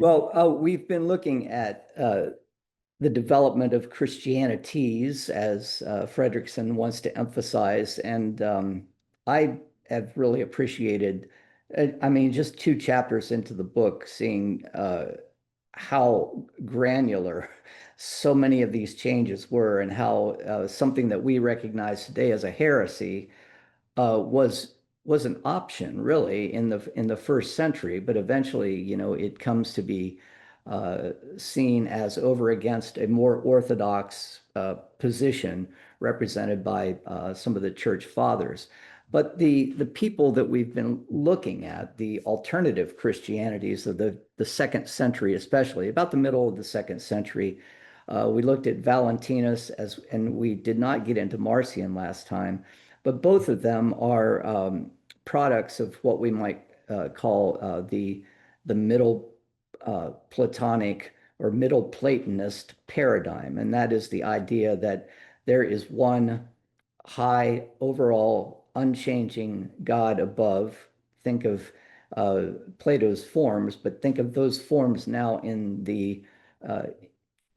Well, we've been looking at the development of Christianities, as Fredrickson wants to emphasize, and I have really appreciated, I mean, just two chapters into the book, seeing how granular so many of these changes were, and how something that we recognize today as a heresy was an option really in the first century, but eventually, it comes to be seen as over against a more orthodox position represented by some of the church fathers. But the people that we've been looking at, the alternative Christianities of the second century, especially about the middle of the second century, we looked at Valentinus and we did not get into Marcion last time, but both of them are products of what we might call the middle Platonic or middle Platonist paradigm, and that is the idea that there is one high, overall, unchanging God above. Think of Plato's forms, but think of those forms now uh,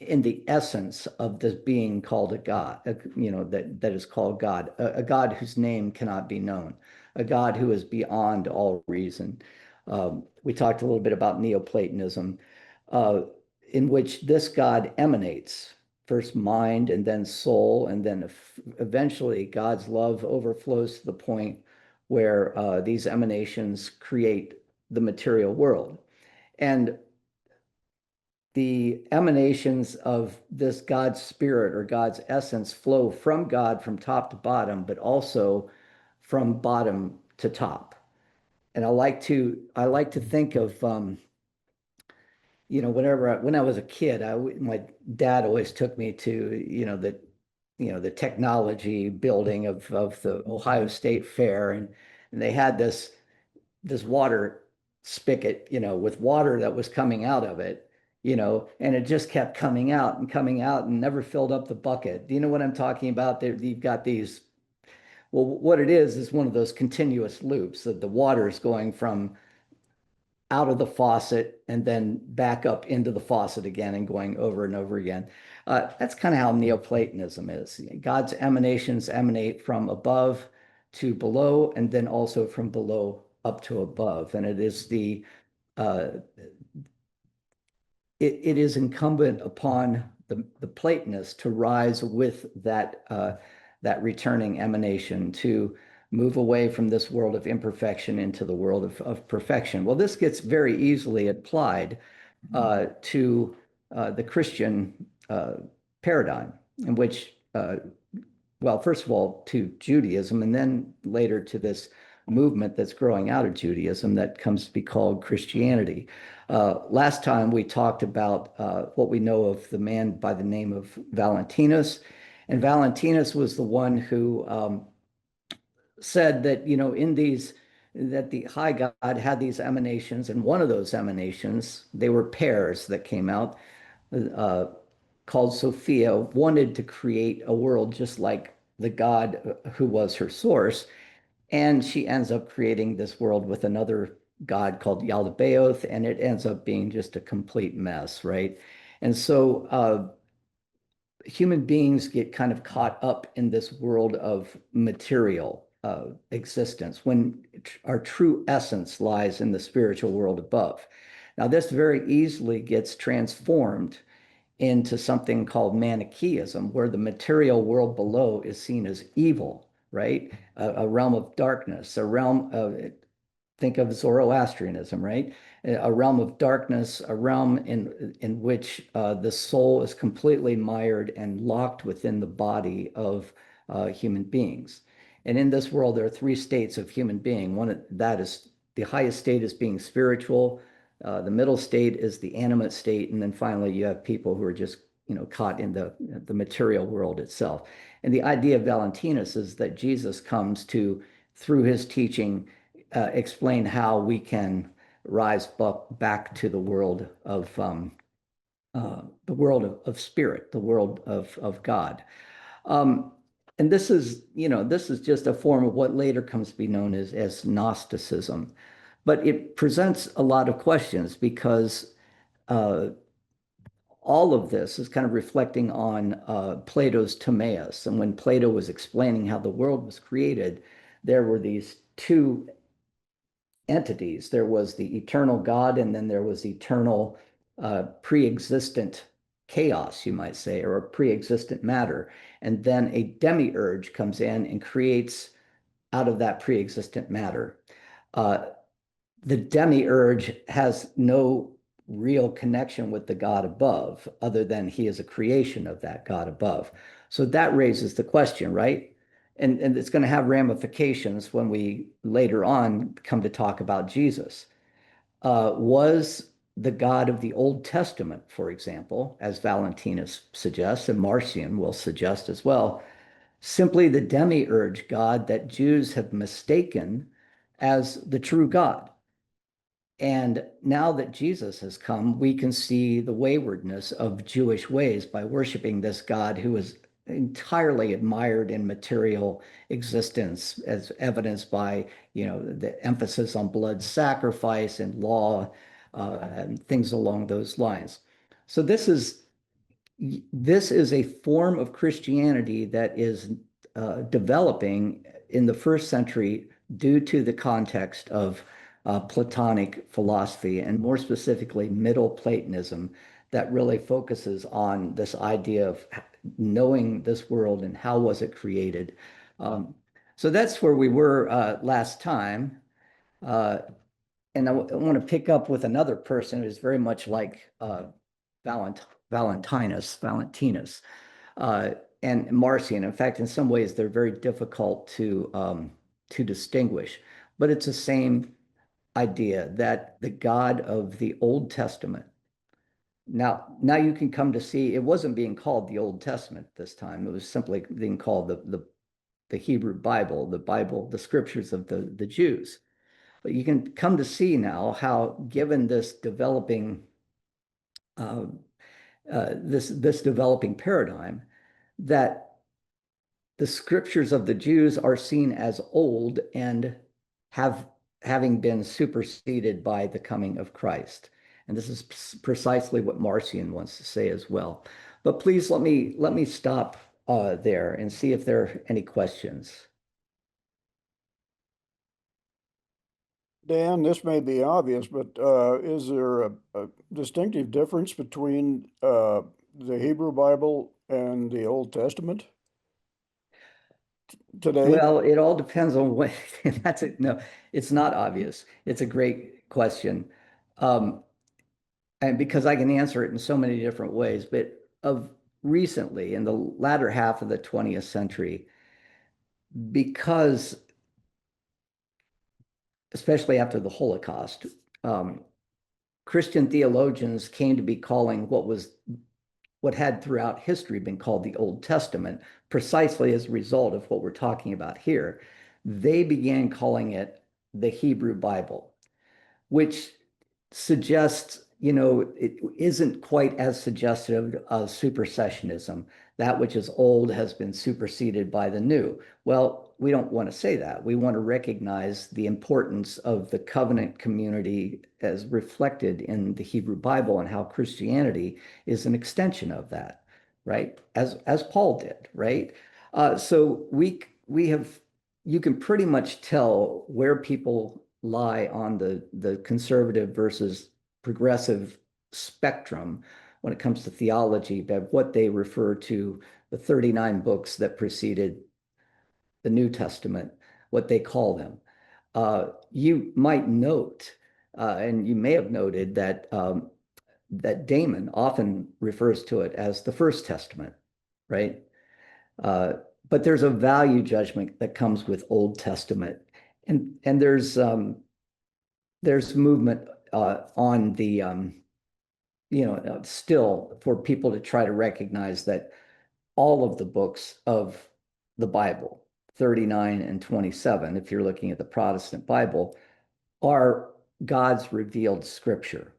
in the essence of this being called a God, that is called God, a God whose name cannot be known, a God who is beyond all reason. We talked a little bit about Neoplatonism, uh, in which this God emanates first mind and then soul, and then eventually God's love overflows to the point where these emanations create the material world. And the emanations of this God's spirit or God's essence flow from God from top to bottom, but also from bottom to top. And I like to think of when I was a kid, my dad always took me to the technology building of the Ohio State Fair, and they had this water spigot, with water that was coming out of it, and it just kept coming out and never filled up the bucket. Do you know what I'm talking about? There, you've got these. Well, what it is one of those continuous loops that the water is going from out of the faucet and then back up into the faucet again and going over and over again. That's kind of how Neoplatonism is. God's emanations emanate from above to below, and then also from below up to above. And uh, it is incumbent upon the Platonist to rise with that returning emanation, to move away from this world of imperfection into the world of perfection. Well, this gets very easily applied to the Christian paradigm, in which, well, first of all, to Judaism, and then later to this movement that's growing out of Judaism that comes to be called Christianity. Last time we talked about what we know of the man by the name of Valentinus, and Valentinus was the one who said that, that the high God had these emanations, and one of those emanations, they were pairs that came out, uh, called Sophia, wanted to create a world just like the God who was her source. And she ends up creating this world with another God called Yaldabaoth, and it ends up being just a complete mess, right? And so human beings get kind of caught up in this world of material existence when our true essence lies in the spiritual world above. Now, this very easily gets transformed into something called Manichaeism, where the material world below is seen as evil, right? A realm of darkness, a realm of, think of Zoroastrianism, right? A realm of darkness, a realm in which the soul is completely mired and locked within the body of human beings. And in this world, there are three states of human being. One that is the highest state is being spiritual. The middle state is the animate state, and then finally you have people who are just caught in the material world itself. And the idea of Valentinus is that Jesus comes to, through his teaching, explain how we can rise back to the world of spirit, the world of God. Um, and this is just a form of what later comes to be known as Gnosticism. But it presents a lot of questions because uh, all of this is kind of reflecting on Plato's Timaeus. And when Plato was explaining how the world was created, there were these two entities. There was the eternal God, and then there was eternal pre-existent chaos, you might say, or pre-existent matter. And then a demiurge comes in and creates out of that pre-existent matter. Uh, the demiurge has no real connection with the God above, other than he is a creation of that God above. So that raises the question, right? And it's going to have ramifications when we later on come to talk about Jesus. Was the God of the Old Testament, for example, as Valentinus suggests, and Marcion will suggest as well, simply the demiurge God that Jews have mistaken as the true God? And now that Jesus has come, we can see the waywardness of Jewish ways by worshiping this God who is entirely admired in material existence, as evidenced by, the emphasis on blood sacrifice and law, and things along those lines. So this is a form of Christianity that is developing in the first century due to the context of Platonic philosophy, and more specifically, Middle Platonism, that really focuses on this idea of knowing this world and how was it created. Um, so that's where we were last time. Uh, and I want to pick up with another person who's very much like Valentinus, uh, and Marcion. In fact, in some ways, they're very difficult to distinguish, but it's the same idea that the God of the Old Testament. Now you can come to see it wasn't being called the Old Testament this time. It was simply being called the Hebrew Bible, the Bible, the scriptures of the Jews. But you can come to see now how, given this developing uh, this developing paradigm, that the scriptures of the Jews are seen as old and having been superseded by the coming of Christ. And this is precisely what Marcion wants to say as well. But please let me stop there and see if there are any questions. Dan, this may be obvious, but is there a distinctive difference between the Hebrew Bible and the Old Testament today? Well, it all depends on what that's it. No, it's not obvious. It's a great question. Um, and because I can answer it in so many different ways, but of recently, in the latter half of the 20th century, because especially after the Holocaust, um, Christian theologians came to be calling what had throughout history been called the Old Testament, precisely as a result of what we're talking about here. They began calling it the Hebrew Bible, which suggests, it isn't quite as suggestive of supersessionism. That which is old has been superseded by the new. Well, we don't want to say that. We want to recognize the importance of the covenant community as reflected in the Hebrew Bible, and how Christianity is an extension of that, right? As Paul did, right? So we have you can pretty much tell where people lie on the conservative versus progressive spectrum when it comes to theology, but what they refer to the 39 books that preceded the New Testament, what they call them. You might note, and you may have noted that Damon often refers to it as the First Testament, right? Uh, but there's a value judgment that comes with Old Testament, and there's movement on the still for people to try to recognize that all of the books of the Bible, 39 and 27, if you're looking at the Protestant Bible, are God's revealed scripture.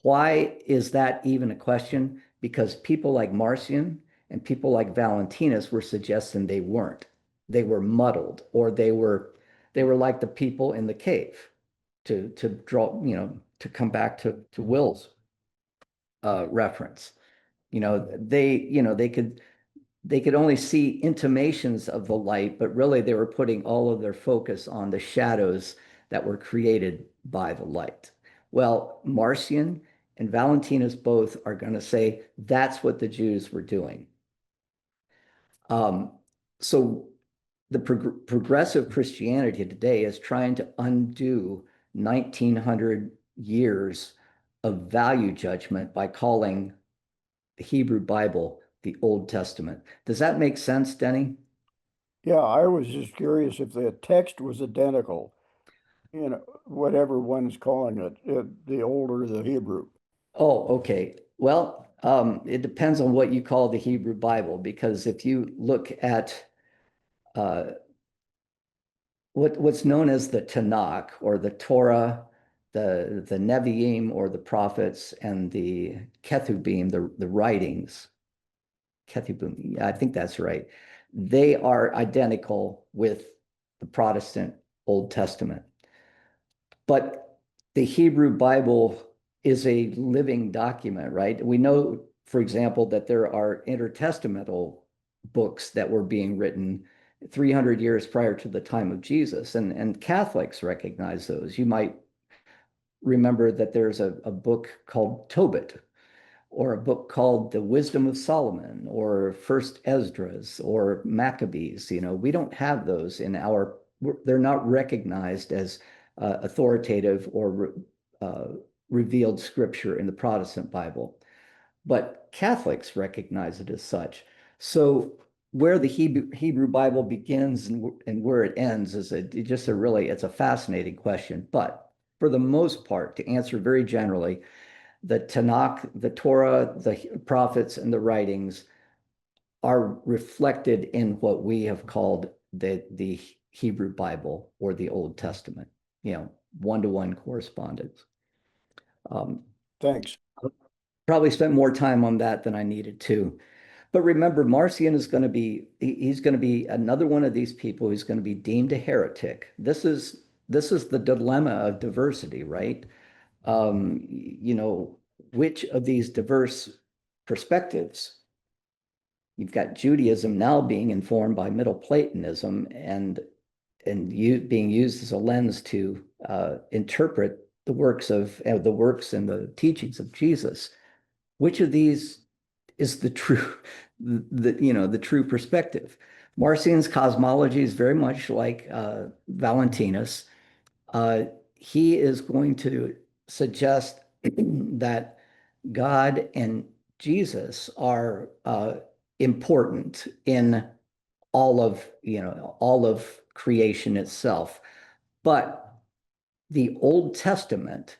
Why is that even a question? Because people like Marcion and people like Valentinus were suggesting they weren't. They were muddled, or they were like the people in the cave, to draw, to come back to Will's reference. They could only see intimations of the light, but really they were putting all of their focus on the shadows that were created by the light. Well, Marcion and Valentinus both are going to say that's what the Jews were doing. So the progressive Christianity today is trying to undo 1900 years of value judgment by calling the Hebrew Bible the Old Testament. Does that make sense, Denny? Yeah, I was just curious if the text was identical, whatever one's calling it, the old or the Hebrew. Oh, okay. Well, it depends on what you call the Hebrew Bible, because if you look at uh, what's known as the Tanakh or the Torah, the Nevi'im or the prophets, and the Ketubim, the writings, Ketubim, yeah, I think that's right. They are identical with the Protestant Old Testament. But the Hebrew Bible is a living document, right? We know, for example, that there are intertestamental books that were being written 300 years prior to the time of Jesus, and Catholics recognize those. You might remember that there's a book called Tobit, or a book called The Wisdom of Solomon, or First Esdras, or Maccabees. We don't have those in our, they're not recognized as authoritative or revealed scripture in the Protestant Bible, but Catholics recognize it as such. So where the Hebrew Bible begins and where it ends is it's a fascinating question. But for the most part, to answer very generally, the Tanakh, the Torah, the prophets, and the writings are reflected in what we have called the Hebrew Bible or the Old Testament, one-to-one correspondence. Thanks. Probably spent more time on that than I needed to. But remember, Marcion is going to be, he's going to be another one of these people who's going to be deemed a heretic. This is the dilemma of diversity, right? You know, which of these diverse perspectives? You've got Judaism now being informed by Middle Platonism and being used as a lens to interpret the works and the teachings of Jesus. Which of these is the true the true perspective? Marcion's cosmology is very much like Valentinus. Uh, he is going to suggest that God and Jesus are important in all of creation itself. But the Old Testament,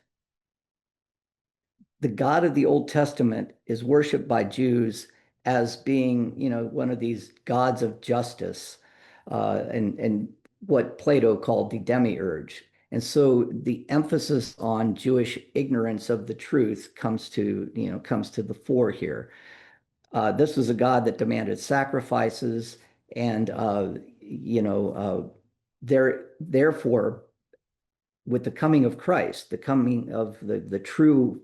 the God of the Old Testament is worshiped by Jews as being, one of these gods of justice, and what Plato called the demiurge. And so the emphasis on Jewish ignorance of the truth comes to the fore here. This was a God that demanded sacrifices, and therefore, with the coming of Christ, the coming of the true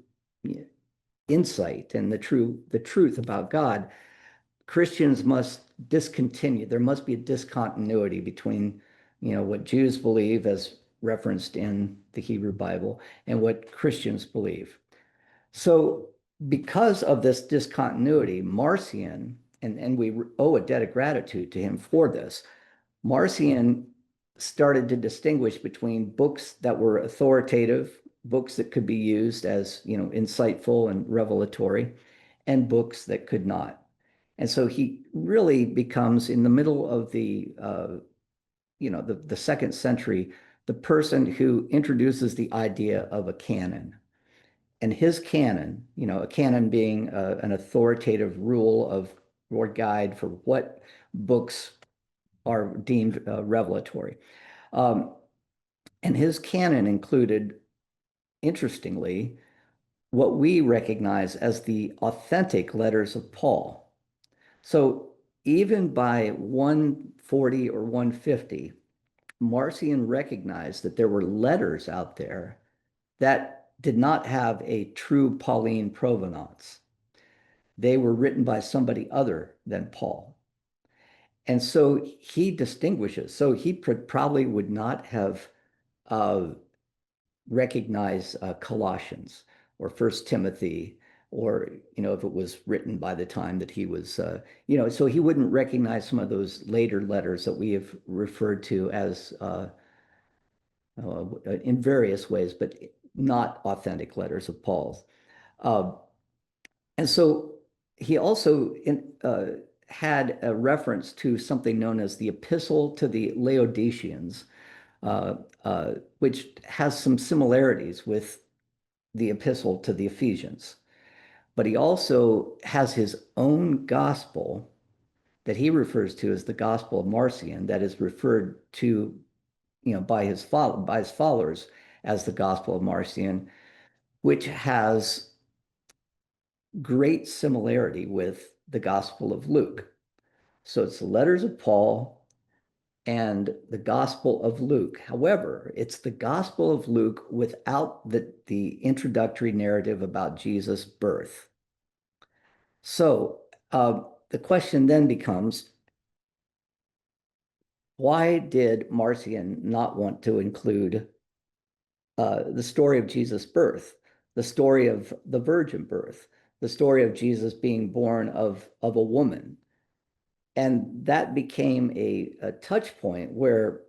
insight and the truth about God, Christians must discontinue. There must be a discontinuity between, what Jews believe as referenced in the Hebrew Bible and what Christians believe. So because of this discontinuity, Marcion, and we owe a debt of gratitude to him for this, Marcion started to distinguish between books that were authoritative, books that could be used as, insightful and revelatory, and books that could not. And so he really becomes, in the middle of the second century, the person who introduces the idea of a canon. And his canon, a canon being an authoritative rule of or guide for what books are deemed revelatory. Um, and his canon included, interestingly, what we recognize as the authentic letters of Paul. So even by 140 or 150, Marcion recognized that there were letters out there that did not have a true Pauline provenance. They were written by somebody other than Paul. And so he distinguishes. So he probably would not have uh, recognized Colossians or First Timothy, or if it was written by the time that he was, so he wouldn't recognize some of those later letters that we have referred to as in various ways, but not authentic letters of Paul's. Uh, and so he also had a reference to something known as the Epistle to the Laodiceans, uh, which has some similarities with the Epistle to the Ephesians. But he also has his own gospel that he refers to as the Gospel of Marcion, that is referred to, by his followers as the Gospel of Marcion, which has great similarity with the Gospel of Luke. So it's the letters of Paul and the Gospel of Luke. However, it's the Gospel of Luke without the introductory narrative about Jesus' birth. So the question then becomes, why did Marcion not want to include the story of Jesus' birth, the story of the virgin birth, the story of Jesus being born of a woman? And that became a touch point where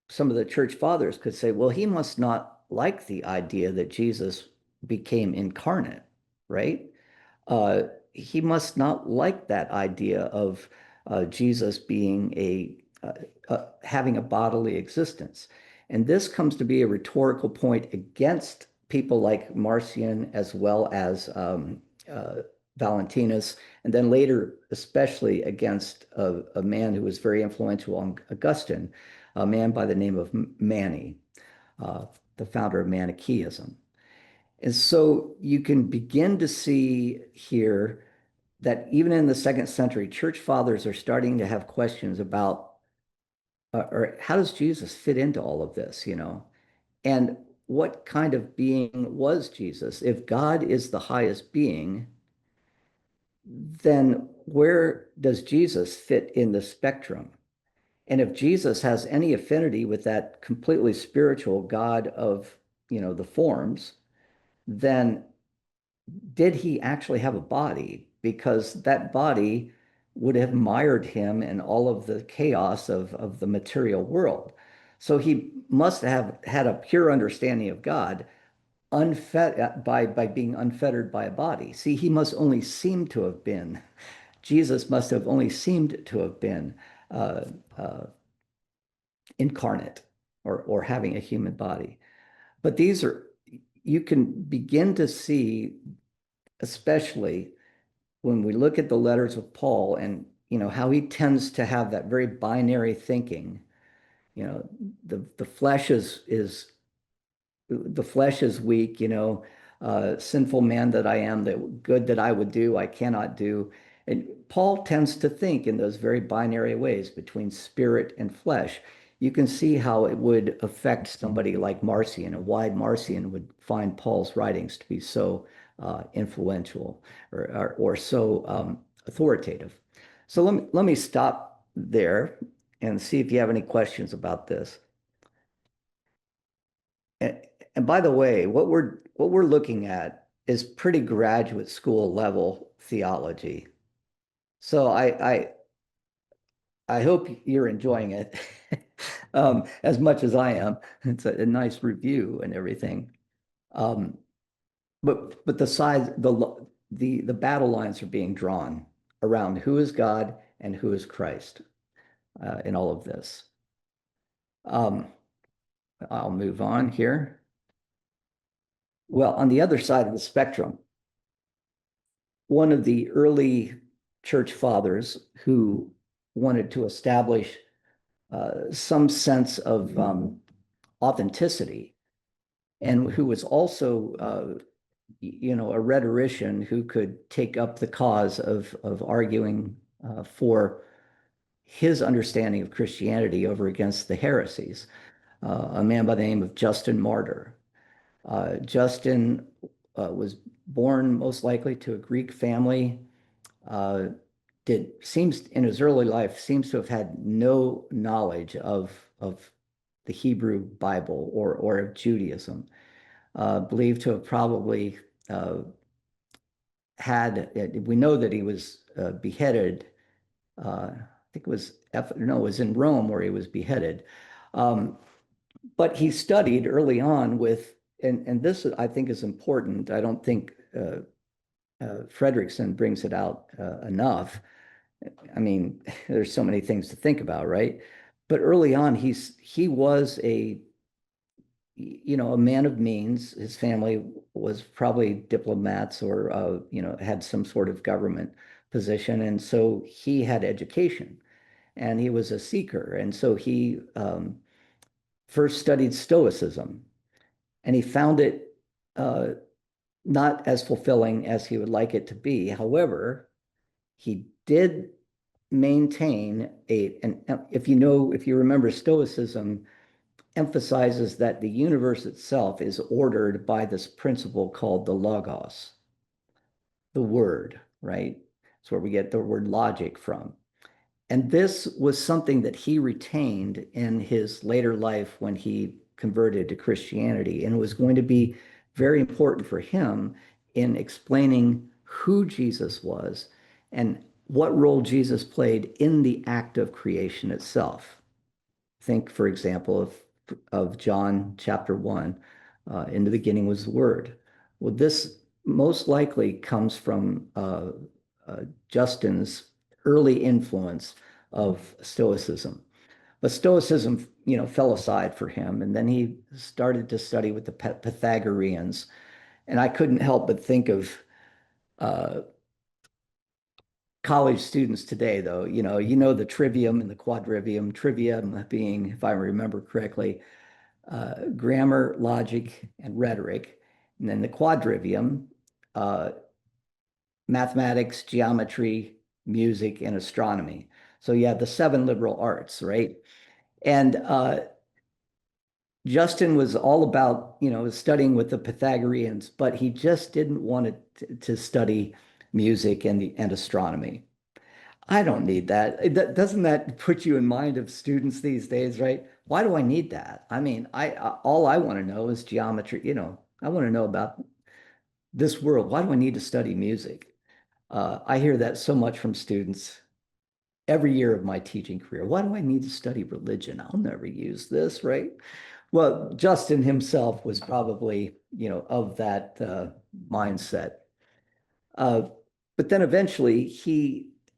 some of the church fathers could say, well, he must not like the idea that Jesus became incarnate, right? Uh, he must not like that idea of Jesus being having a bodily existence. And this comes to be a rhetorical point against people like Marcion, as well as Valentinus, and then later, especially against a man who was very influential on Augustine, a man by the name of Mani, the founder of Manichaeism. And so you can begin to see here that even in the second century, church fathers are starting to have questions about, or how does Jesus fit into all of this, And what kind of being was Jesus? If God is the highest being, then where does Jesus fit in the spectrum? And if Jesus has any affinity with that completely spiritual God of, the forms, then did he actually have a body? Because that body would have mired him in all of the chaos of the material world. So he must have had a pure understanding of God, unfed by being unfettered by a body. See, he must only seem to have been. Jesus must have only seemed to have been uh, uh, incarnate or having a human body. But these are, you can begin to see, especially when we look at the letters of Paul and how he tends to have that very binary thinking. The flesh is the flesh is weak, sinful man that I am, that good that I would do, I cannot do. And Paul tends to think in those very binary ways between spirit and flesh. You can see how it would affect somebody like Marcion and why Marcion would find Paul's writings to be so influential or so authoritative. So let me stop there and see if you have any questions about this. And, and by the way, what we're looking at is pretty graduate school level theology. So I hope you're enjoying it as much as I am. It's a nice review and everything. Um, but the battle lines are being drawn around who is God and who is Christ in all of this. Um, I'll move on here. Well, on the other side of the spectrum, one of the early church fathers who wanted to establish some sense of authenticity and who was also a rhetorician who could take up the cause of arguing for his understanding of Christianity over against the heresies, a man by the name of Justin Martyr. Justin was born most likely to a Greek family. Uh, did seems in his early life seems to have had no knowledge of the Hebrew Bible or of Judaism. Believed to have probably we know that he was beheaded. I think it was no, it was in Rome where he was beheaded. Um, but he studied early on with, and this I think is important. I don't think Fredrickson brings it out enough. I mean, there's so many things to think about, right? But early on, he was a man of means. His family was probably diplomats or had some sort of government position, and so he had education, and he was a seeker, and so he first studied Stoicism, and he found it not as fulfilling as he would like it to be. However, he did maintain and if you remember, Stoicism emphasizes that the universe itself is ordered by this principle called the logos, the word, right? It's where we get the word logic from. And this was something that he retained in his later life when he converted to Christianity, and it was going to be very important for him in explaining who Jesus was and what role Jesus played in the act of creation itself. Think, for example, of John chapter 1. In the beginning was the Word. Well, this most likely comes from Justin's early influence of Stoicism. But Stoicism, fell aside for him, and then he started to study with the Pythagoreans. And I couldn't help but think of uh, college students today, though. The trivium and the quadrivium. Trivium being, if I remember correctly, grammar, logic, and rhetoric, and then the quadrivium, uh, mathematics, geometry, music, and astronomy. So you have the seven liberal arts, right? And Justin was all about, studying with the Pythagoreans, but he just didn't want to study music and astronomy. I don't need that. Doesn't that put you in mind of students these days, right? Why do I need that? I mean, all I want to know is geometry. I want to know about this world. Why do I need to study music? I hear that so much from students every year of my teaching career. Why do I need to study religion? I'll never use this, right? Well, Justin himself was probably, of that mindset. Uh, but then eventually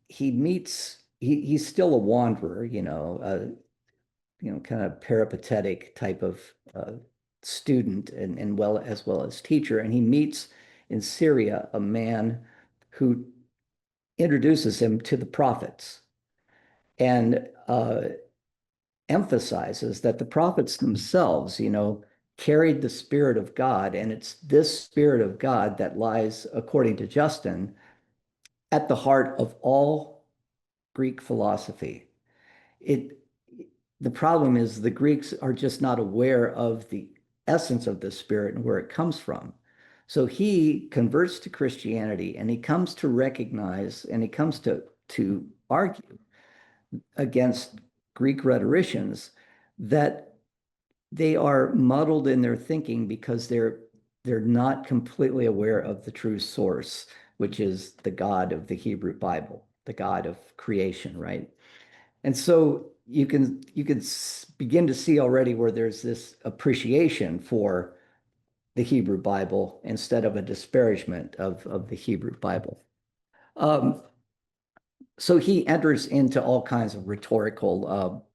he's still a wanderer, kind of peripatetic type of student and well as teacher. And he meets in Syria a man who introduces him to the prophets and emphasizes that the prophets themselves, carried the Spirit of God. And it's this Spirit of God that lies, according to Justin, at the heart of all Greek philosophy. It the problem is the Greeks are just not aware of the essence of the Spirit and where it comes from. So he converts to Christianity, and he comes to recognize and he comes to argue against Greek rhetoricians that they are muddled in their thinking because they're not completely aware of the true source, which is the God of the Hebrew Bible, the God of creation, right? And so you can begin to see already where there's this appreciation for the Hebrew Bible instead of a disparagement of the Hebrew Bible. Um, so he enters into all kinds of rhetorical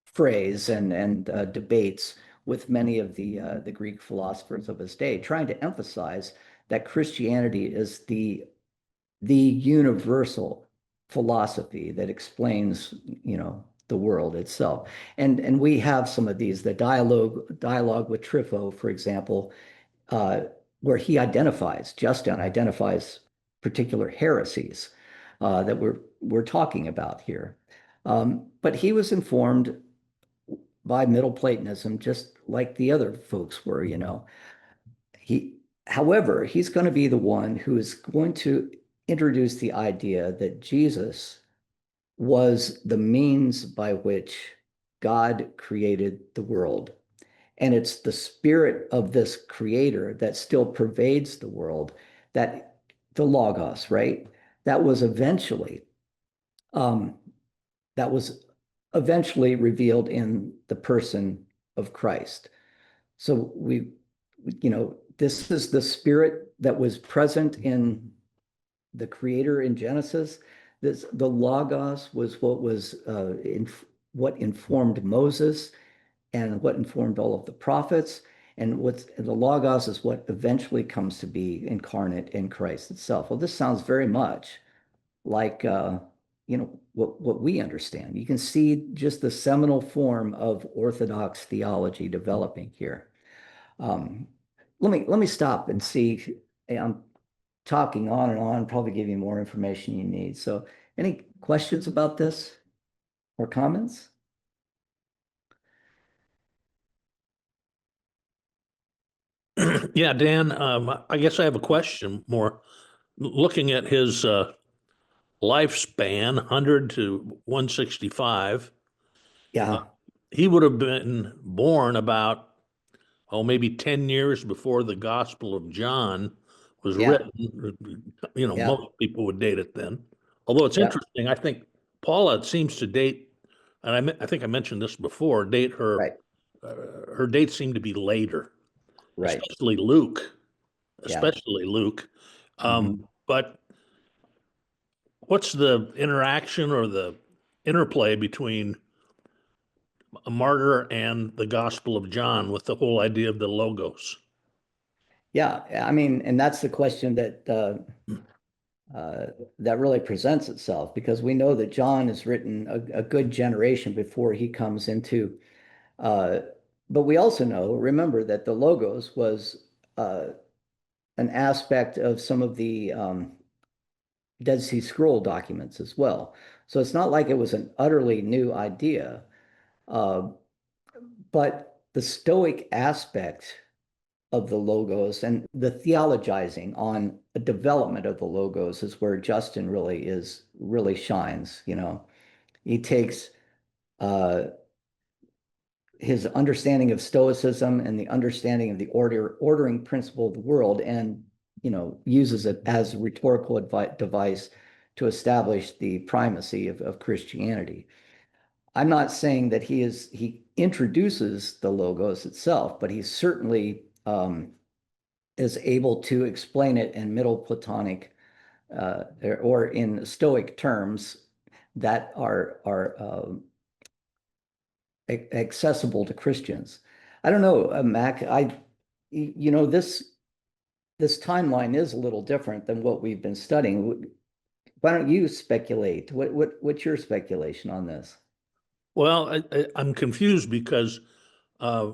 phrase and debates with many of the Greek philosophers of his day, trying to emphasize that Christianity is the universal philosophy that explains, the world itself. And we have some of these, the dialogue with Trypho, for example, uh, where Justin identifies particular heresies that we're talking about here. But he was informed by Middle Platonism, just like the other folks were, you know. However, he's going to be the one who is going to introduce the idea that Jesus was the means by which God created the world. And it's the spirit of this creator that still pervades the world, that the Logos, right? That was eventually um, that was eventually revealed in the person of Christ. So this is the spirit that was present in the creator in Genesis. The Logos was what informed Moses and what informed all of the prophets. And the Logos is what eventually comes to be incarnate in Christ itself. Well, this sounds very much like what we understand. You can see just the seminal form of Orthodox theology developing here. Um, let me stop and see. I'm talking on and on, probably give you more information you need. So, any questions about this or comments? Yeah, Dan, I guess I have a question more. Looking at his lifespan, 100 to 165, uh, Yeah, he would have been born about, oh, maybe 10 years before the Gospel of John was yeah, written. yeah, Most people would date it then. Although it's yeah. interesting, I think Paula seems to date, and I think I mentioned this before, Right, her dates seem to be later, right. especially Luke. Yeah. Especially Luke. Mhm. But what's the interaction or the interplay between a martyr and the Gospel of John with the whole idea of the logos? Yeah, I mean, and that's the question uh, that really presents itself because we know that John is written a good generation before he comes into. Uh, but we also remember that the Logos was uh, an aspect of some of the Dead Sea Scroll documents as well. So it's not like it was an utterly new idea, uh, but the Stoic aspect of the Logos and the theologizing on the development of the Logos is where Justin really shines. He takes uh, his understanding of Stoicism and the understanding of the ordering principle of the world, and uses it as a rhetorical device to establish the primacy of Christianity. I'm not saying that he introduces the Logos itself, but he certainly is able to explain it in Middle Platonic or in Stoic terms that are accessible to Christians. I don't know, Mac. This timeline is a little different than what we've been studying. Why don't you speculate? What's your speculation on this? Well, I'm confused because uh,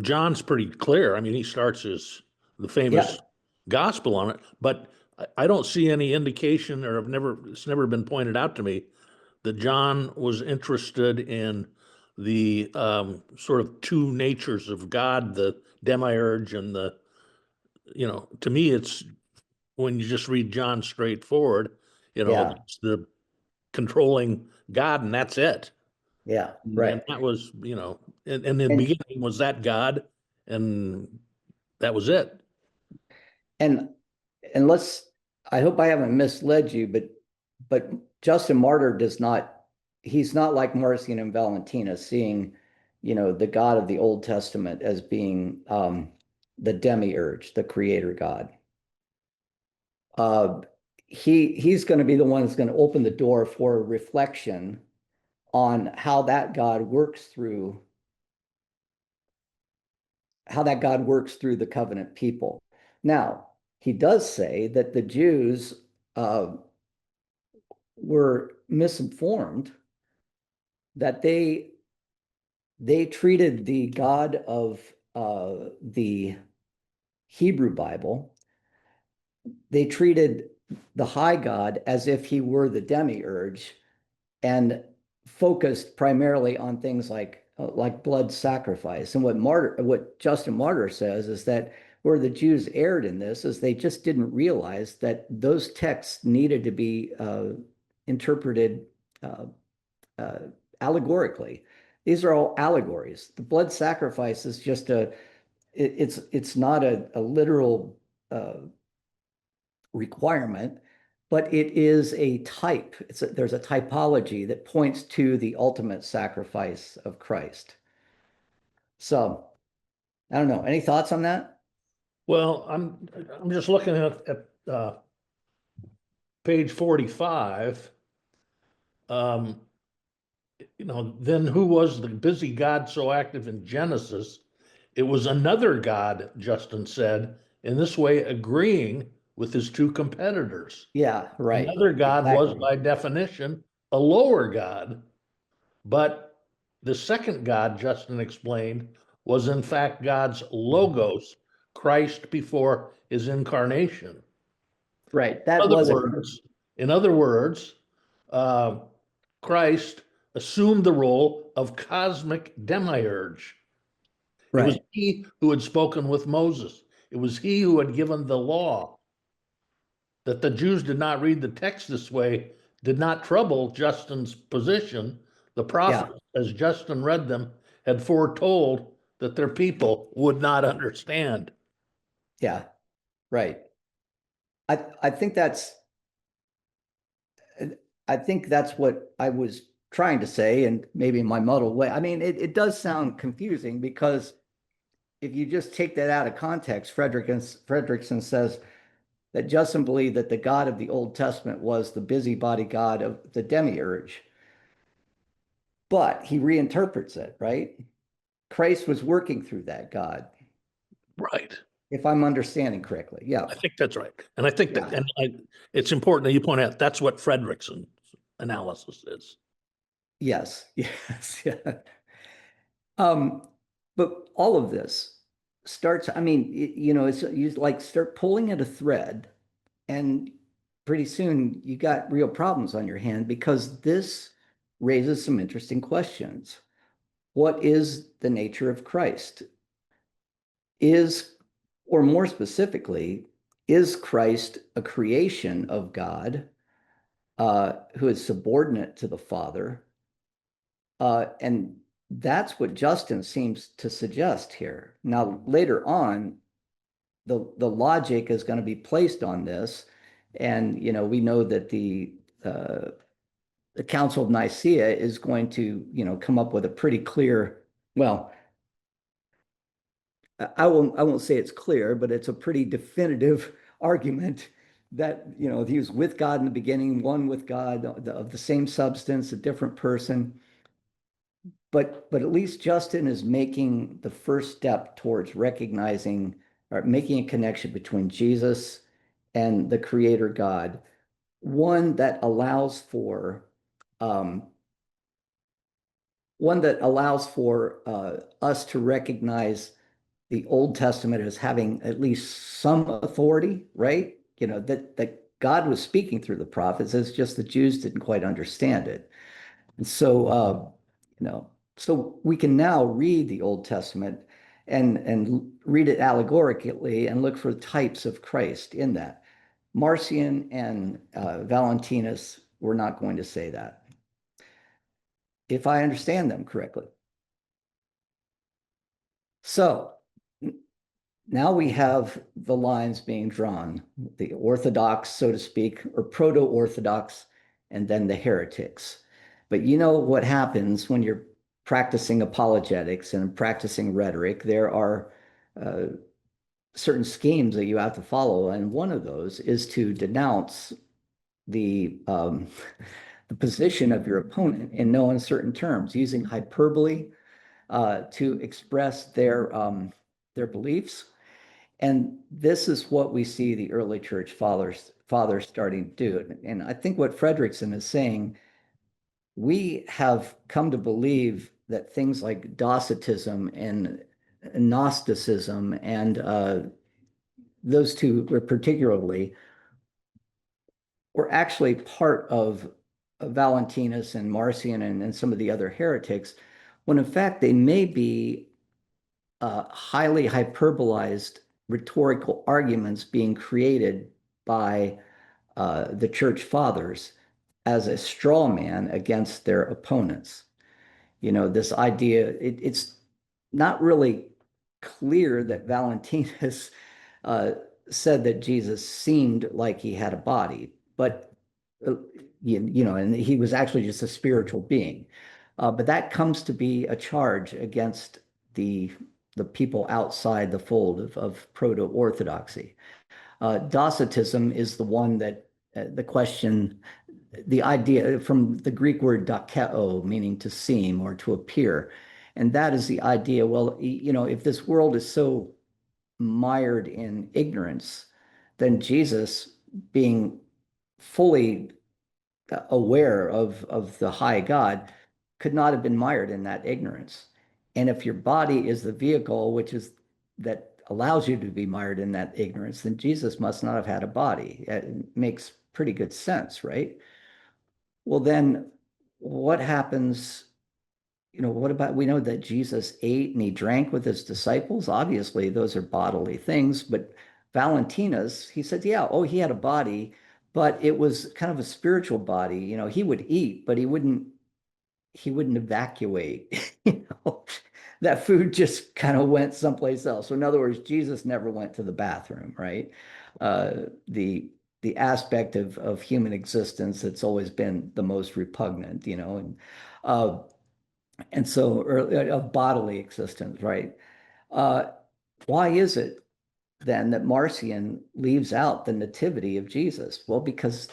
John's pretty clear. I mean, he starts the Yeah, famous gospel on it, but I don't see any indication, or it's never been pointed out to me that John was interested in the sort of two natures of God, the demiurge and to me, it's when you just read John straightforward, yeah, it's the controlling God and that's it. yeah, And right. that was, and in the And beginning was that God and that was it. and and I hope I haven't misled you, but Justin Martyr does not, he's not like Marcion and Valentina seeing, the God of the Old Testament as being the demiurge, the creator God. Uh, he's going to be the one that's going to open the door for reflection on how that God works through the covenant people. Now, he does say that the Jews uh, were misinformed, that they treated the God of the Hebrew Bible, they treated the high God as if he were the demiurge and focused primarily on things like like blood sacrifice. And what Justin Martyr says is that where the Jews erred in this is they just didn't realize that those texts needed to be interpreted uh, uh, allegorically. These are all allegories. The blood sacrifice is just it's not a literal requirement, but it is a type. There's a typology that points to the ultimate sacrifice of Christ. So I don't know. Any thoughts on that? Well, I'm just looking at page 45. Then who was the busy God so active in Genesis? It was another God, Justin said, in this way agreeing with his two competitors. Yeah, right. Another God was, Exactly. by definition, a lower God, but the second God, Justin explained, was in fact God's logos, Christ before his incarnation. Right. In That other was a words, in other words, uh, Christ assumed the role of cosmic demiurge. It was right. he who had spoken with Moses. It was he who had given the law. That the Jews did not read the text this way did not trouble Justin's position. The Yeah. prophets, as Justin read them, had foretold that their people would not understand. Yeah. Right. I think that's what I was trying to say, and maybe in my muddled way. I mean, it does sound confusing because if you just take that out of context, Fredrickson says that Justin believed that the God of the Old Testament was the busybody God of the demiurge, but he reinterprets it, right? Christ was working through that God, Right. if I'm understanding correctly. Yeah. I think that's right. And I think that, Yeah. it's important that you point out that's what Fredrickson's analysis is. Yes. Yes. Yeah. Um, but all of this starts, I mean, it's you like start pulling at a thread, and pretty soon you got real problems on your hand because this raises some interesting questions. What is the nature of Christ? Is, or more specifically, is Christ a creation of God who is subordinate to the Father? And that's what Justin seems to suggest here. Now, later on, the logic is going to be placed on this, and we know that the Council of Nicaea is going to come up with a pretty clear, well, I won't say it's clear, but it's a pretty definitive argument that he was with God in the beginning, one with God of the same substance, a different person. But at least Justin is making the first step towards recognizing or making a connection between Jesus and the Creator God, one that allows for um, us to recognize the Old Testament as having at least some authority, right? That God was speaking through the prophets. It's just the Jews didn't quite understand it. And so, so we can now read the Old Testament and read it allegorically and look for types of Christ in that. Marcion and Valentinus were not going to say that, if I understand them correctly. So now we have the lines being drawn, the Orthodox, so to speak, or proto-Orthodox, and then the heretics. But you know what happens when you're practicing apologetics and practicing rhetoric? There are uh, certain schemes that you have to follow, and one of those is to denounce the the position of your opponent in no uncertain terms, using hyperbole to express their beliefs. And this is what we see the early church fathers starting to do. And I think what Fredrickson is saying, we have come to believe that things like Docetism and Gnosticism and those two were particularly were actually part of Valentinus and Marcion and some of the other heretics, when in fact they may be highly hyperbolized rhetorical arguments being created by the church fathers as a straw man against their opponents. You know, this idea, it's not really clear that Valentinus uh, said that Jesus seemed like he had a body, but you know, and he was actually just a spiritual being. But that comes to be a charge against the the people outside the fold of proto-orthodoxy. Docetism is the one that the question, the idea from the Greek word dokeo, meaning to seem or to appear. And that is the idea, well, you know, if this world is so mired in ignorance, then Jesus, being fully aware of the high God, could not have been mired in that ignorance. And if your body is the vehicle which is that allows you to be mired in that ignorance, then Jesus must not have had a body. It makes pretty good sense, right? Well, then what happens? You know, what about, we know that Jesus ate and he drank with his disciples. Obviously, those are bodily things, but Valentinus, he said, yeah, oh, he had a body, but it was kind of a spiritual body. You know, he would eat, but he wouldn't evacuate. You know, that food just kind of went someplace else. So in other words, Jesus never went to the bathroom, right? The aspect of human existence that's always been the most repugnant, you know, uh, and so or of bodily existence, right? Uh, why is it then that Marcion leaves out the nativity of Jesus? Well, because,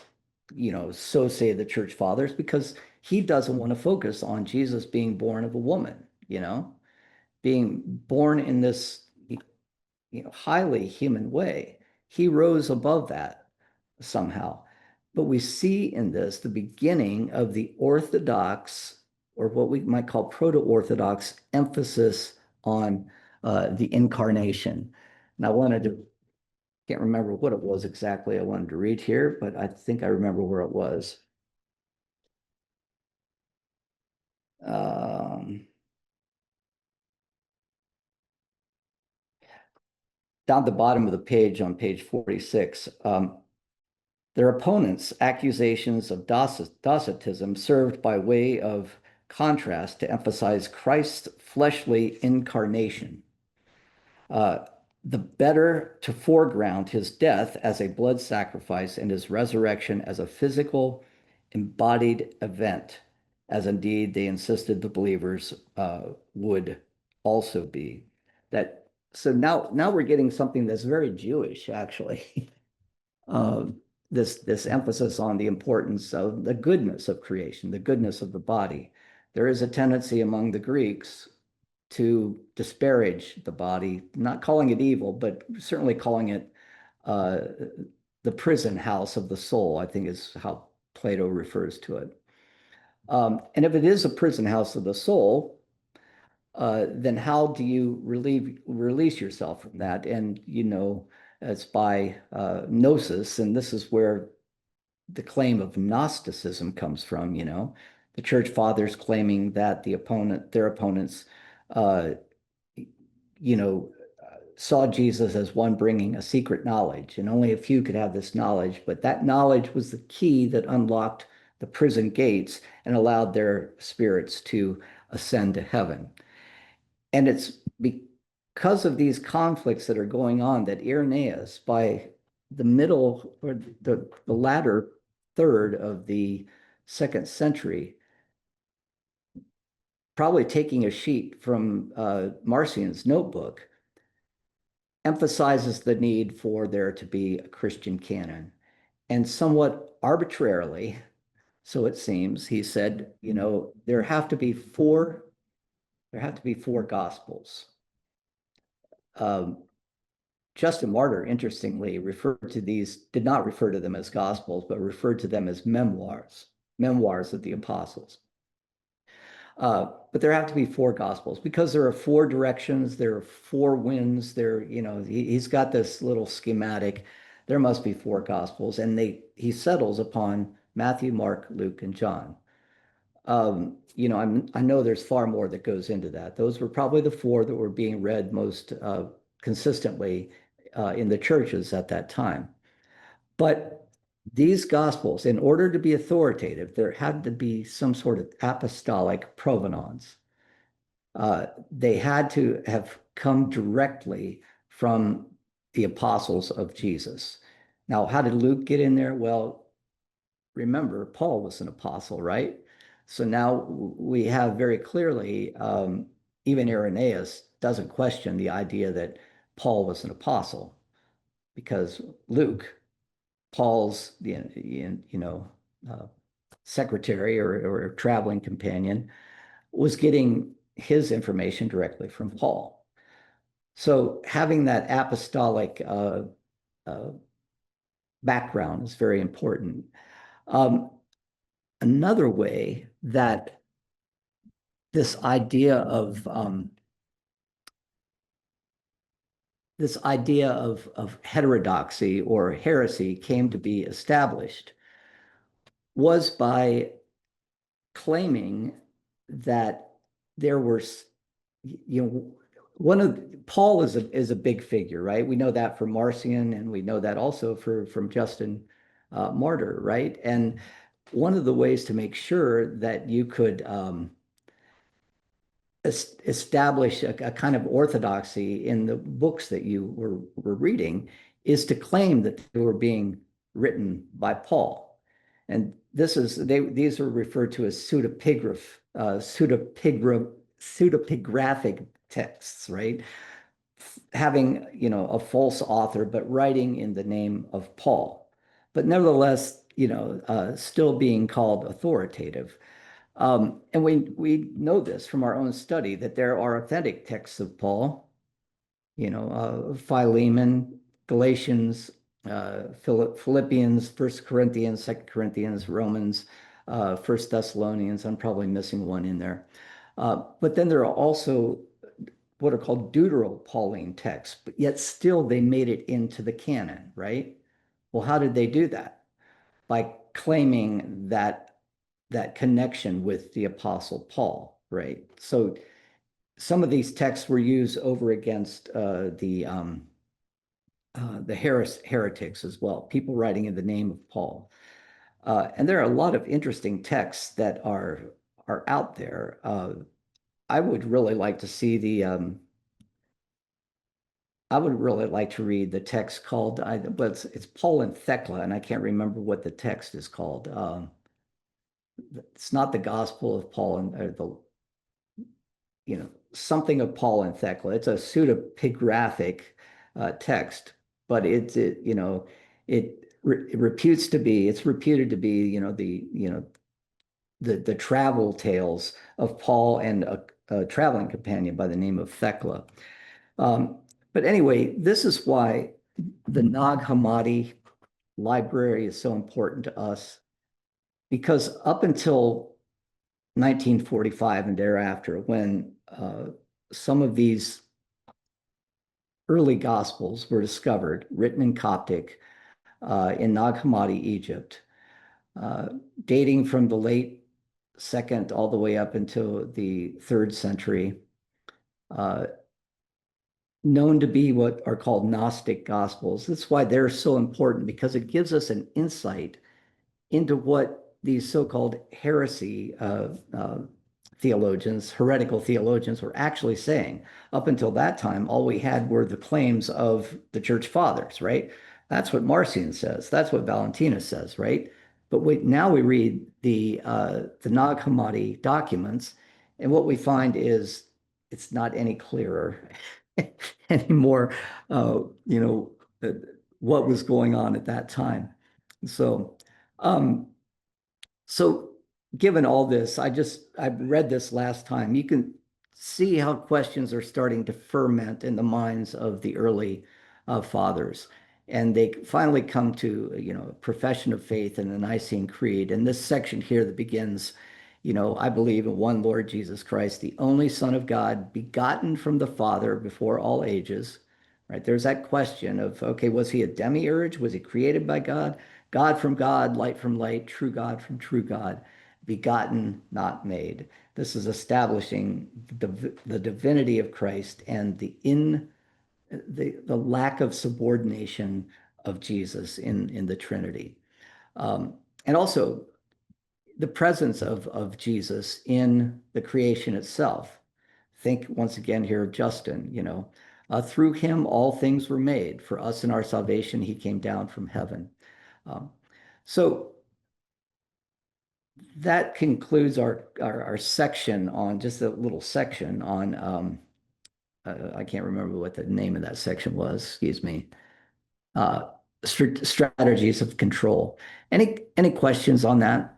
you know, so say the church fathers, because he doesn't want to focus on Jesus being born of a woman, you know, being born in this, you know, highly human way. He rose above that somehow. But we see in this the beginning of the Orthodox, or what we might call proto-Orthodox emphasis on the incarnation. And I wanted to, can't remember what it was exactly I wanted to read here, but I think I remember where it was. Um, Down at the bottom of the page on page 46. Their opponents' accusations of Docetism served by way of contrast to emphasize Christ's fleshly incarnation, the better to foreground his death as a blood sacrifice and his resurrection as a physical, embodied event, as indeed they insisted the believers would also be. That so now we're getting something that's very Jewish, actually. uh, this emphasis on the importance of the goodness of creation, the goodness of the body. There is a tendency among the Greeks to disparage the body, not calling it evil, but certainly calling it uh, the prison house of the soul, I think is how Plato refers to it. And if it is a prison house of the soul, then how do you release yourself from that? And you know, it's by gnosis, and this is where the claim of Gnosticism comes from. You know, the church fathers claiming that their opponents, uh, you know, saw Jesus as one bringing a secret knowledge, and only a few could have this knowledge. But that knowledge was the key that unlocked the prison gates and allowed their spirits to ascend to heaven. And it's because of these conflicts that are going on that Irenaeus, by the middle or the latter third of the second century, probably taking a sheet from Marcion's notebook, emphasizes the need for there to be a Christian canon. And somewhat arbitrarily, so it seems, he said, you know, there have to be four gospels. Justin Martyr, interestingly, did not refer to them as gospels, but referred to them as memoirs of the apostles. But there have to be four gospels because there are four directions, there are four winds, you know, he's got this little schematic. There must be four gospels, and he settles upon Matthew, Mark, Luke, and John. I know there's far more that goes into that. Those were probably the four that were being read most consistently in the churches at that time. But these gospels, in order to be authoritative, there had to be some sort of apostolic provenance. They had to have come directly from the apostles of Jesus. Now, how did Luke get in there? Well, remember, Paul was an apostle, right? So now we have very clearly, even Irenaeus doesn't question the idea that Paul was an apostle because Luke, Paul's, uh, secretary or traveling companion, was getting his information directly from Paul. So having that apostolic uh, background is very important. Um, Another way that this idea of heterodoxy or heresy came to be established was by claiming that there were, one of Paul is a big figure, right? We know that from Marcion, and we know that also from Justin Martyr, right? And one of the ways to make sure that you could establish a kind of orthodoxy in the books that you were reading is to claim that they were being written by Paul. And these are referred to as pseudepigraphic texts, right? Having, a false author, but writing in the name of Paul, but nevertheless, still being called authoritative. And we know this from our own study that there are authentic texts of Paul, Philemon, Galatians, Philippians, First Corinthians, Second Corinthians, Romans, First Thessalonians. I'm probably missing one in there. But then there are also what are called Deutero-Pauline texts, but yet still they made it into the canon, right? Well, how did they do that? By claiming that connection with the Apostle Paul, right? So some of these texts were used over against the heretics as well, people writing in the name of Paul. And there are a lot of interesting texts that are out there. I would really like to see I would really like to read the text called, but it's Paul and Thecla, and I can't remember what the text is called. It's not the Gospel of Paul and something of Paul and Thecla. It's a pseudepigraphic text, but it's reputed to be, the travel tales of Paul and a traveling companion by the name of Thecla. But anyway, this is why the Nag Hammadi library is so important to us, because up until 1945 and thereafter, when some of these early gospels were discovered, written in Coptic in Nag Hammadi, Egypt, dating from the late second all the way up until the 3rd century, known to be what are called Gnostic Gospels. That's why they're so important, because it gives us an insight into what these so-called heresy theologians, heretical theologians, were actually saying. Up until that time, all we had were the claims of the church fathers, right? That's what Marcion says. That's what Valentinus says, right? But now we read the Nag Hammadi documents, and what we find is it's not any clearer anymore, what was going on at that time. So, so given all this, I read this last time. You can see how questions are starting to ferment in the minds of the early fathers. And they finally come to, profession of faith in the Nicene Creed. And this section here that begins, I believe in one Lord Jesus Christ, the only Son of God, begotten from the Father before all ages. Right? There's that question of, okay, was he a demiurge? Was he created by God? God from God, light from light, true God from true God. begotten, not made. This is establishing the divinity of Christ and the lack of subordination of Jesus in the Trinity. And also the presence of Jesus in the creation itself. Think once again here of Justin, through him all things were made. For us in our salvation, he came down from heaven. Um, so that concludes our section on just a little section on, I can't remember what the name of that section was, excuse me. Strategies of control. Any questions on that?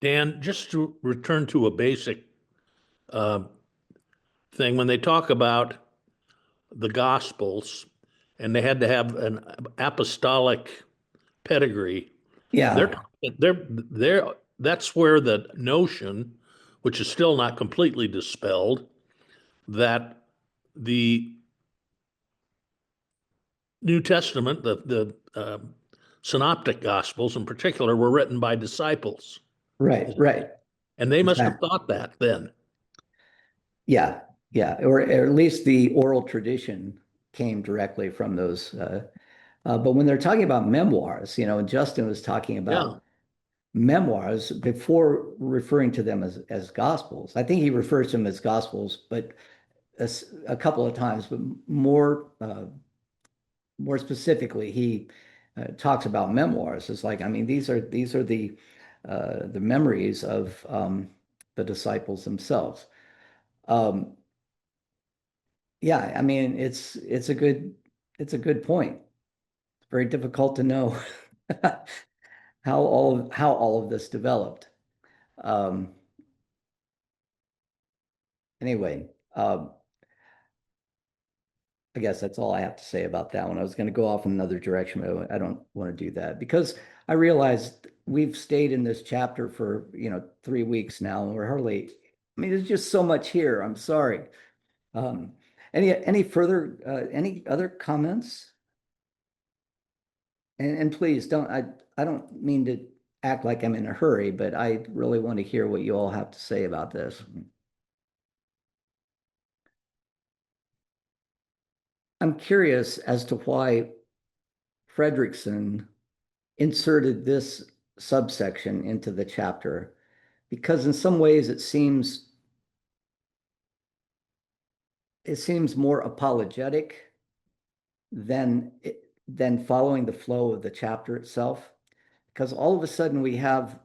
Dan, just to return to a basic uh, thing, when they talk about the Gospels and they had to have an apostolic pedigree, Yeah, they're that's where the notion, which is still not completely dispelled, that the New Testament, the synoptic Gospels in particular, were written by disciples, right. and they must have Exactly. thought that then. Yeah, yeah, or at least the oral tradition came directly from those. But when they're talking about memoirs, and Justin was talking Yeah, about memoirs before referring to them as gospels. I think he refers to them as gospels, but a couple of times, but more specifically, he talks about memoirs. It's like, I mean, these are the memories of the disciples themselves. Um, yeah, I mean, it's a good point. It's very difficult to know how all of this developed. Um, anyway, I guess that's all I have to say about that one. I was going to go off in another direction, but I don't want to do that because I realized we've stayed in this chapter for, 3 weeks now, and we're hardly, I mean, there's just so much here. I'm sorry. Um, any other comments? And please I don't mean to act like I'm in a hurry, but I really want to hear what you all have to say about this. I'm curious as to why Fredrickson inserted this subsection into the chapter, because in some ways it seems more apologetic than following the flow of the chapter itself. Because all of a sudden we have,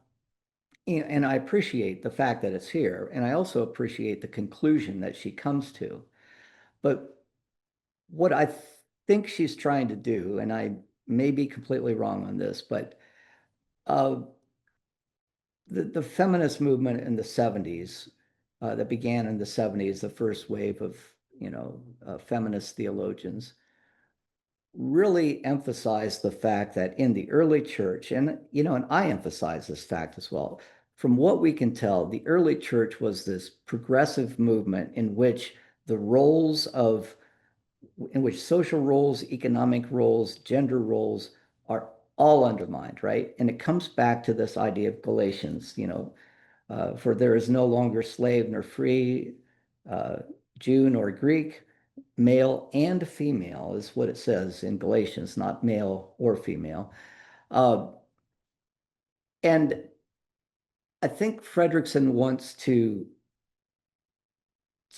and I appreciate the fact that it's here, and I also appreciate the conclusion that she comes to. But what I think she's trying to do, and I may be completely wrong on this, but uh, the feminist movement in the 70s, that began in the 70s, the first wave of, feminist theologians, really emphasized the fact that in the early church, and I emphasize this fact as well, from what we can tell, the early church was this progressive movement in which social roles, economic roles, gender roles are all undermined, right? And it comes back to this idea of Galatians, for there is no longer slave nor free, uh, Jew nor Greek, male and female is what it says in Galatians, not male or female. Uh, and I think Fredrickson wants to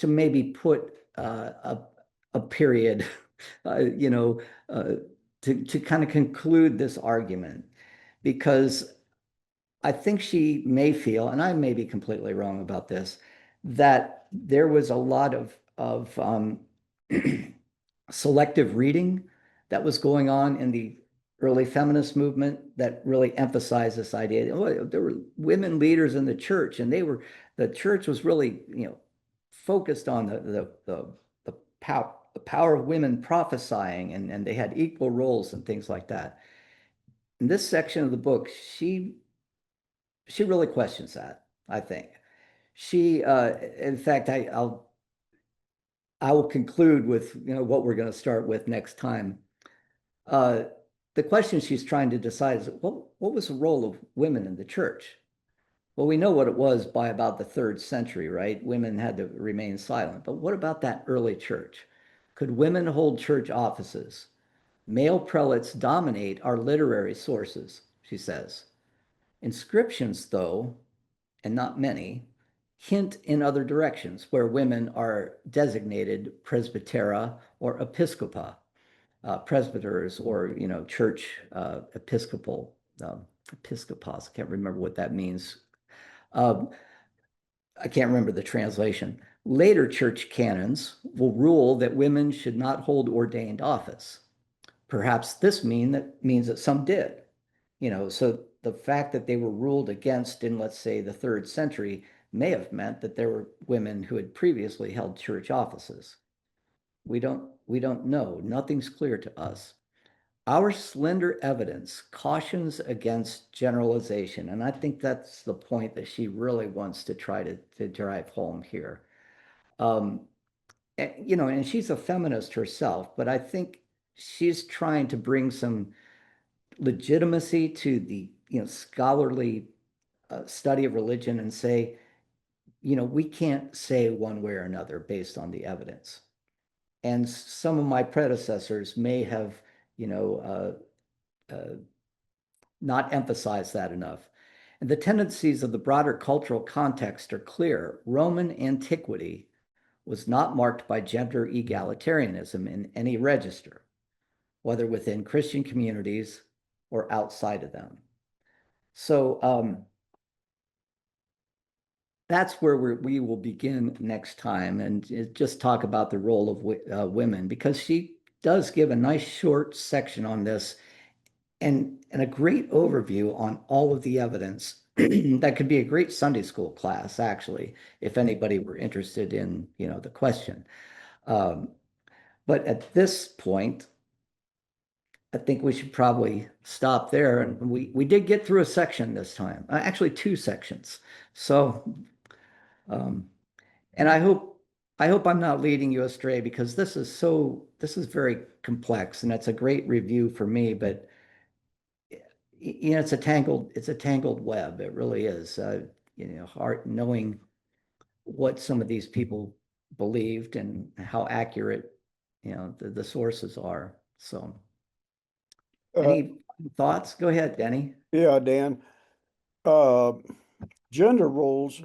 maybe put a period, you know, uh, to kind of conclude this argument, because I think she may feel, and I may be completely wrong about this, that there was a lot of selective reading that was going on in the early feminist movement that really emphasized this idea. Oh, there were women leaders in the church, and the church was really, focused on the power of women prophesying, and they had equal roles and things like that. In this section of the book, she really questions that, I think. In fact, I will conclude with, what we're going to start with next time. Uh, the question she's trying to decide is what was the role of women in the church? Well, we know what it was by about the 3rd century, right? Women had to remain silent. But what about that early church? Could women hold church offices? Male prelates dominate our literary sources, she says. Inscriptions, though, and not many, hint in other directions where women are designated presbytera or episcopa, presbyters or, church episcopal, episcopos. I can't remember what that means. Um, I can't remember the translation. Later church canons will rule that women should not hold ordained office. Perhaps this means that some did. So the fact that they were ruled against in, let's say, the 3rd century may have meant that there were women who had previously held church offices. We don't know. Nothing's clear to us. Our slender evidence cautions against generalization, and I think that's the point that she really wants to try to drive home here. Um, and she's a feminist herself, but I think she's trying to bring some legitimacy to the scholarly study of religion and say, we can't say one way or another based on the evidence. And some of my predecessors may have, you know, not emphasized that enough. And the tendencies of the broader cultural context are clear. Roman antiquity was not marked by gender egalitarianism in any register, whether within Christian communities or outside of them. So that's where we will begin next time and just talk about the role of women, because she does give a nice short section on this and a great overview on all of the evidence. That could be a great Sunday school class, actually, if anybody were interested in, the question. Um, but at this point, I think we should probably stop there. And we did get through a section this time, actually 2 sections. So, um, and I hope I'm not leading you astray, because this is very complex, and it's a great review for me, but it's a tangled web. It really is. Hard knowing what some of these people believed and how accurate, the sources are. So, Uh, any thoughts? Go ahead, Denny. yeah, Dan. Uh, Gender roles,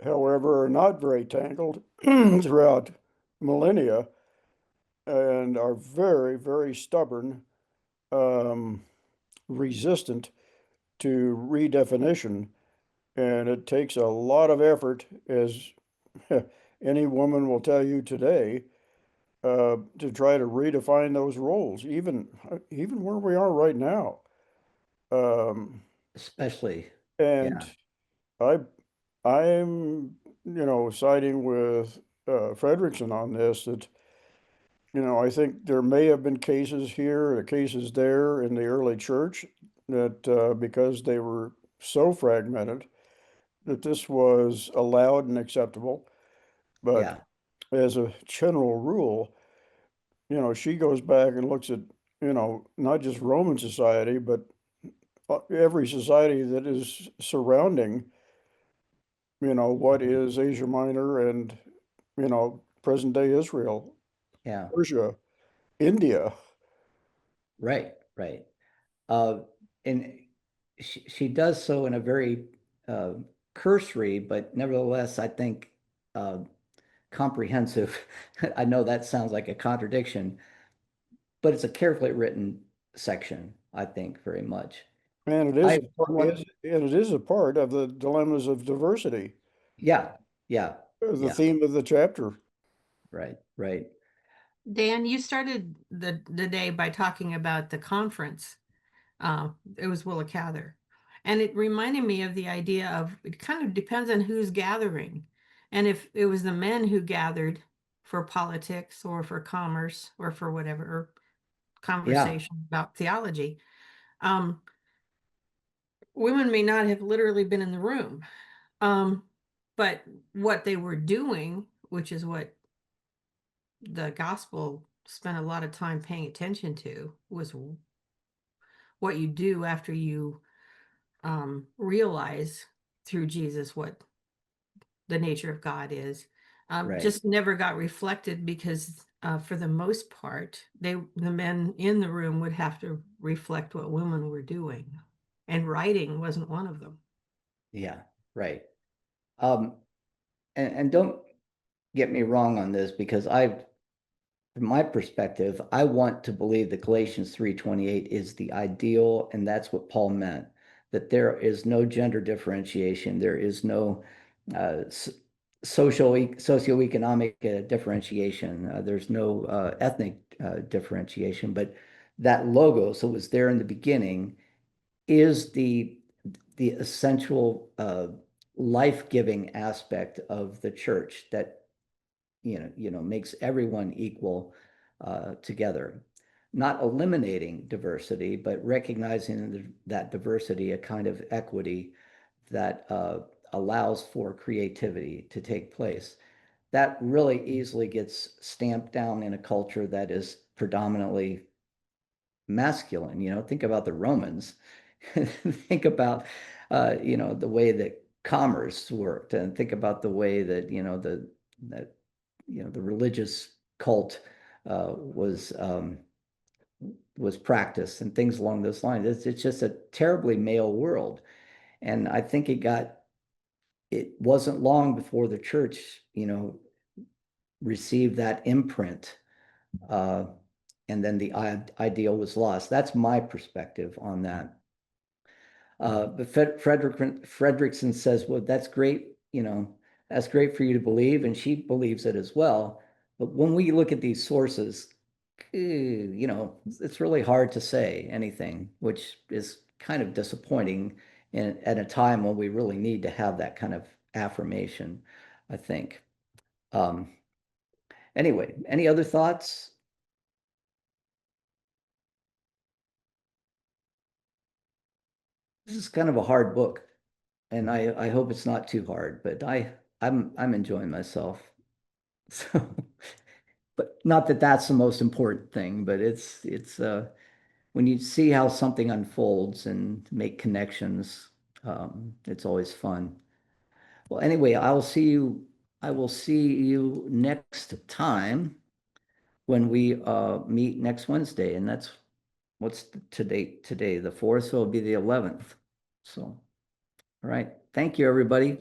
however, are not very tangled throughout millennia and are very, very stubborn, um, resistant to redefinition. And it takes a lot of effort, as any woman will tell you today, to try to redefine those roles, even where we are right now. Um, Especially, and yeah, I, I'm, siding with Frederickson on this. That I think there may have been cases here, or cases there in the early church that because they were so fragmented that this was allowed and acceptable. But yeah, as a general rule, she goes back and looks at, not just Roman society, but every society that is surrounding, what is Asia Minor and, present day Israel, yeah, Persia, India. right, right. Uh, and she does so in a very uh, cursory, but nevertheless, I think uh, comprehensive. I know that sounds like a contradiction, but it's a carefully written section, I think, very much. And it is, I a par- want, and it is a part of the dilemmas of diversity, yeah, yeah, the yeah, theme of the chapter. right, right. Dan, you started the day by talking about the conference. It was Willa Cather. And it reminded me of the idea of it kind of depends on who's gathering. And if it was the men who gathered for politics or for commerce or for whatever or Yeah, conversation about theology, um, women may not have literally been in the room. Um, but what they were doing, which is what the gospel spent a lot of time paying attention to was what you do after you realize through Jesus what the nature of God is. Right. Just never got reflected because for the most part, the men in the room would have to reflect what women were doing, and writing wasn't one of them. Yeah, right. Um, and don't get me wrong on this, because from my perspective, I want to believe that Galatians 3:28 is the ideal, and that's what Paul meant, that there is no gender differentiation, there is no socioeconomic differentiation, there's no ethnic differentiation, but that logos that was there in the beginning is the essential life-giving aspect of the church that makes everyone equal together, not eliminating diversity, but recognizing that diversity a kind of equity that allows for creativity to take place. That really easily gets stamped down in a culture that is predominantly masculine. Think about the Romans. Think about the way that commerce worked, and think about the way that the religious cult was practiced, and things along those lines. It's just a terribly male world, and I think it wasn't long before the church received that imprint, uh, and then the ideal was lost. That's my perspective on that. But Fredrickson says, well, that's great, that's great for you to believe, and she believes it as well. But when we look at these sources, it's really hard to say anything, which is kind of disappointing at a time when we really need to have that kind of affirmation, I think. Um, anyway, any other thoughts? This is kind of a hard book, and I hope it's not too hard, but I'm enjoying myself. So, but not that that's the most important thing, but it's when you see how something unfolds and make connections, it's always fun. Well, anyway, I will see you next time when we meet next Wednesday, and that's today, the 4th, so it'll be the 11th. So, all right. Thank you, everybody.